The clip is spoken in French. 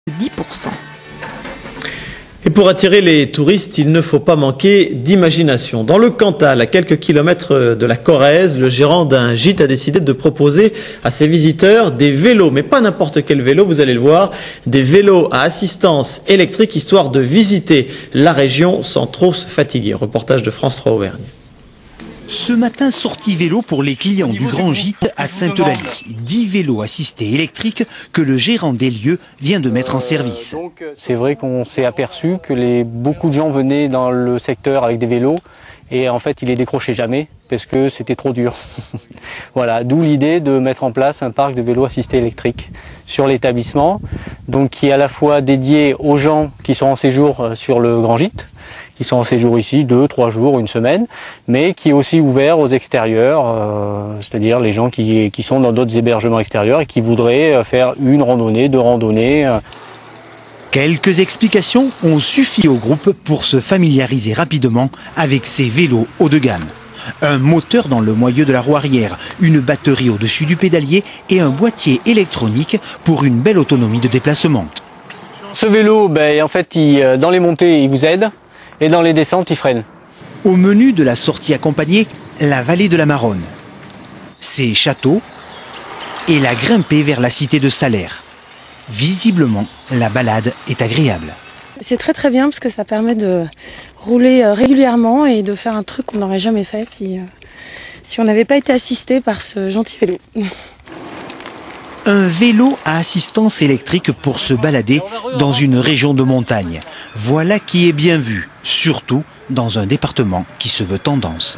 10%. Et pour attirer les touristes, il ne faut pas manquer d'imagination. Dans le Cantal, à quelques kilomètres de la Corrèze, le gérant d'un gîte a décidé de proposer à ses visiteurs des vélos, mais pas n'importe quel vélo, vous allez le voir, des vélos à assistance électrique, histoire de visiter la région sans trop se fatiguer. Reportage de France 3 Auvergne. Ce matin, sortie vélo pour les clients du Grand Gîte à Sainte-Eulalie. 10 vélos assistés électriques que le gérant des lieux vient de mettre en service. C'est vrai qu'on s'est aperçu que beaucoup de gens venaient dans le secteur avec des vélos et en fait ils les décrochaient jamais parce que c'était trop dur. Voilà, d'où l'idée de mettre en place un parc de vélos assistés électriques sur l'établissement, donc qui est à la fois dédié aux gens qui sont en séjour sur le Grand Gîte, qui sont en séjour ici 2, 3 jours, une semaine, mais qui est aussi ouvert aux extérieurs, c'est-à-dire les gens qui sont dans d'autres hébergements extérieurs et qui voudraient faire une randonnée, 2 randonnées. Quelques explications ont suffi au groupe pour se familiariser rapidement avec ces vélos haut de gamme. Un moteur dans le moyeu de la roue arrière, une batterie au-dessus du pédalier et un boîtier électronique pour une belle autonomie de déplacement. Ce vélo, en fait, dans les montées, il vous aide et dans les descentes, il freine. Au menu de la sortie accompagnée, la vallée de la Maronne, ses châteaux et la grimpée vers la cité de Salaire. Visiblement, la balade est agréable. C'est très bien parce que ça permet de rouler régulièrement et de faire un truc qu'on n'aurait jamais fait si on n'avait pas été assisté par ce gentil vélo. Un vélo à assistance électrique pour se balader dans une région de montagne. Voilà qui est bien vu, surtout dans un département qui se veut tendance.